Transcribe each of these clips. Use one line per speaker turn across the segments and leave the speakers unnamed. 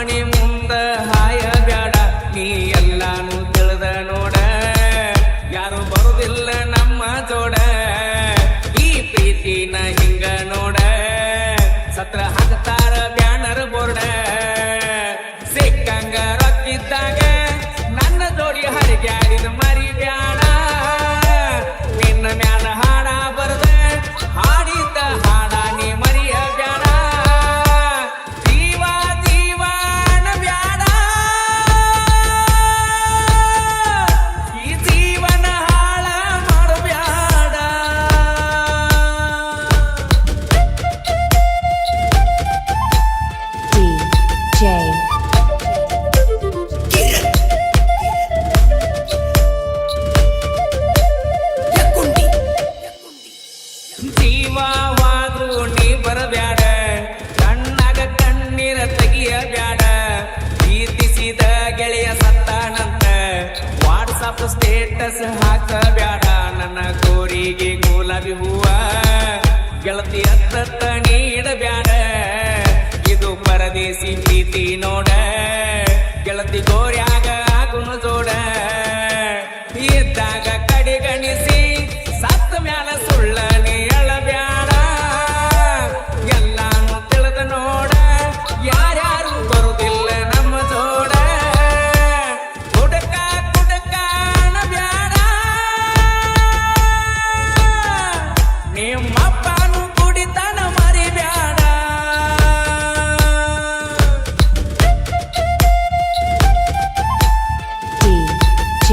ಮಾಡಿ ಮುಂದ ಹಾಯ ಬ್ಯಾಡ ನೀ ಎಲ್ಲಾನು ತಿಳಿದ ನೋಡ ಯಾರು ಬರುದಿಲ್ಲ ನಮ್ಮ ಜೋಡ ಈ ಪ್ರೀತಿನ ಹಿಂಗ ನೋಡ ಸತ್ರ ಹಾಕ್ತಾರ ಬ್ಯಾನರ್ ಬೋರ್ಡ ಸಿಕ್ಕಂಗ ರೊಕ್ಕಿದ್ದಾಗ ನನ್ನ ಜೋಡಿ ಹರಿಗ್ಯಾಡಿದ ಮರಿ ಬ್ಯಾಡ ನಿನ್ನ ಮ್ಯಾಲ ಹಾಡ ಬರದ ಹಾಡಿದ್ದ ಹಾಡ ನೀ ಮರಿಯ ಬ್ಯಾಡ ಜೀವ ಜೀವನ ಬ್ಯಾಡ ಈ ಜೀವನ ಹಾಳ ಮಾಡಬ್ಯಾಡ
DJ
ಜೀವವಾದ್ರು ನೀ ಬರಬ್ಯಾಡ ಕಣ್ಣಾಗ ಕಣ್ಣೀರ ತೆಗಿಯ ಬ್ಯಾಡ ಪ್ರೀತಿಸಿದ ಗೆಳೆಯ ಸತ್ತಾನಂತ ವಾಟ್ಸಪ್ ಸ್ಟೇಟಸ್ ಹಾಕ ಬ್ಯಾಡ ನನ್ನ ಕೋರಿಗೆ ಗುಲಾಬಿ ಹೂವ ಗೆಳತಿ ಅತ್ತ ನೀಡಬ್ಯಾಡ ಇದು ಪರದೇಸಿ ಪ್ರೀತಿ ನೋಡ ಗೆಳತಿ ಗೋರ್ಯಾಗ ಆಗುನು ಜೋಡ ಇದ್ದಾಗ ಕಡೆಗಣಿಸಿ ಸತ್ತ ಮ್ಯಾಲ ಸುಳ್ಳ ನೀ ಹೇಳಬ್ಯಾಡ ಎಲ್ಲಾನು ತಿಳಿದ ನೋಡ ಯಾರ್ಯಾರು ಬರುದಿಲ್ಲ ನಮ್ಮ ಜೋಡ ಕುಡಕ ಕುಡಕಾನ ಬ್ಯಾಡ ನಿಮ್ಮಪ್ಪನು ಕುಡಿತನ ಮರಿಬ್ಯಾಡ
DJ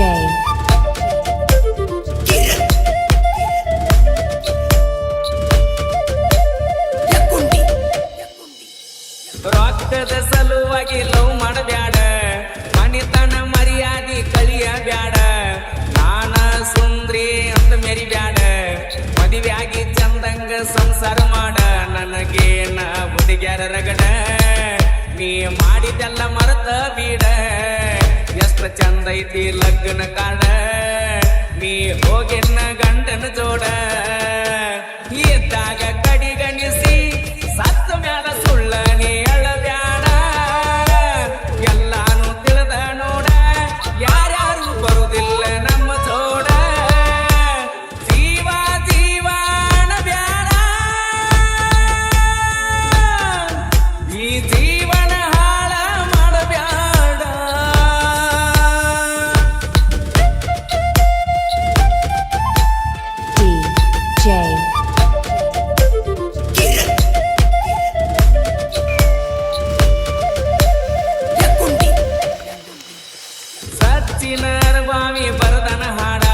ರೊಕ್ಕದ ಸಲುವಾಗಿ ಲವ್ ಮಾಡಬ್ಯಾಡ ಮನಿತನ ಮರ್ಯಾದಿ ಕಳಿಯ ಬ್ಯಾಡ ನಾನ ಸುಂದ್ರಿ ಅಂತ ಮೆರಿಬ್ಯಾಡ ಮದುವೆಯಾಗಿ ಚಂದಂಗ ಸಂಸಾರ ಮಾಡ ನನಗೇನ ಹುಡುಗ್ಯಾರ ರಗಡ ನೀ ಮಾಡಿದೆಲ್ಲ ಮರೆತ ಬೀಡ ಎಷ್ಟ ಚಂದ ಐತಿ ಲಗ್ನ ಕಾಡ ನೀ ಹೋಗಿನ ಗಂಡನ ಜೋಡ ಇದ್ದಾಗ ಕಡಿಗಣಿಸಿ ಸತ್ತ ಮ್ಯಾಲ ಸುಳ್ಳ ನೀ ಹೇಳಬ್ಯಾಡ ಎಲ್ಲಾನು ತಿಳಿದ ನೋಡ ಯಾರ್ಯಾರು ಬರುದಿಲ್ಲ ನಮ್ಮ ಜೋಡ ಜೀವ ಜೀವನ ಬ್ಯಾಡ ಈ ಜೀವನ ಹಾಳ ಮಾಡಬ್ಯಾಡ
DJ
ಸಚ್ಚಿನ ಬಾವಿ ಬರದನ ಹಾಡ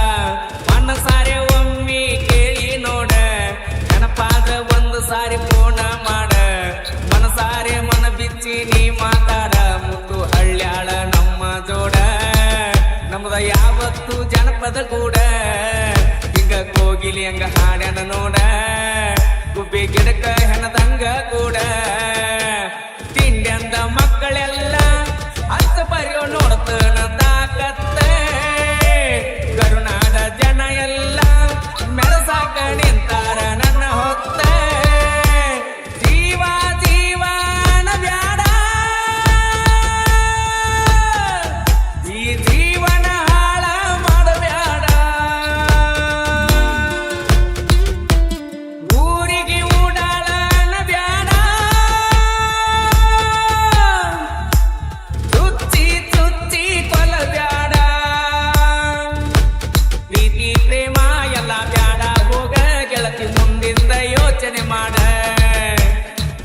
ಮನಸಾರೆ ಒಮ್ಮಿ ಕೇಳಿ ನೋಡ ನೆನಪಾದ ಒಂದು ಸಾರಿ ಫೋನ ಮಾಡ ಮನಸಾರೆ ಮನ ಬಿಚ್ಚಿ ನೀ ಮಾತಾಡ ಮುತ್ತು ಹಳ್ಳ್ಯಾಳ ನಮ್ಮ ಜೋಡ ನಮ್ದ ಯಾವತ್ತು ಜನಪದ ಕೂಡ ಹಿಂಗ ಕೋಗಿಲಿ ಹಂಗ ಹಾಡ್ಯಾನ ನೋಡ ಗುಬ್ಬಿ ಗಿಡಕ ಹೆಣದಂಗ ಕೂಡ ತಿಂಡ್ಯಂದ ಮಕ್ಕಳೆಲ್ಲ ಹತ್ತು ಬರೆಯೋ ನೋಡ್ತನ ತಾಕತ್ತ ಕರುನಾಡ ಜನ ಎಲ್ಲ ಮೆರಸಾಕ ನಿಂತಾರ ನನ್ನ ಹೊತ್ತ ಜೀವ ಜೀವನ ಬ್ಯಾಡ ಈ ಜೀವನ ಹಾಳ ಮಾಡಬ್ಯಾಡ ಊರಿಗೆ ಊಡಾಳನ ಬ್ಯಾಡ ಚುಚ್ಚಿ ಚುಚ್ಚಿ ಕೊಲಬ್ಯಾಡ ಪ್ರೀತಿ ಪ್ರೇಮ ಎಲ್ಲ ಬ್ಯಾಡ ಹೋಗ ಗೆಳತಿ ಮುಂದಿಂದ ಯೋಚನೆ ಮಾಡ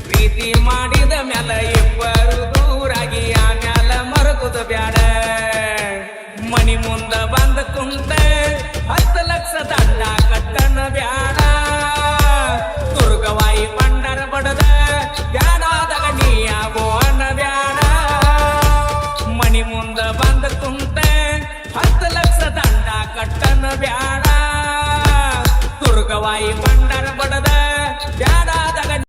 ಪ್ರೀತಿ ಮಾಡಿದ ಮ್ಯಾಲ ಇಬ್ಬರು ದೂರಾಗಿ ಆಮ್ಯಾಲ ಮರಗುದ ಬ್ಯಾಡ ಮನಿ ಮುಂದ ಬಂದ ಕುಂತ 10 ಲಕ್ಷ ದಂಡ ಕಟ್ಟನ ಬ್ಯಾಡ ದುರ್ಗವಾಯಿ ಬಂಡರ ಬಡದ ಬ್ಯಾಡಾದಾಗ ನೀ ಆಗೋ ಅನ್ನ ಬ್ಯಾಡ ಮನಿ ಮುಂದ ಬಂದ ಕುಂತ 10 ಲಕ್ಷ ದಂಡ ಕಟ್ಟನ ಬ್ಯಾಡ ದುರ್ಗವಾಯಿ ಬಂಡರ ಬಡದ ಬ್ಯಾಡಾದಾಗ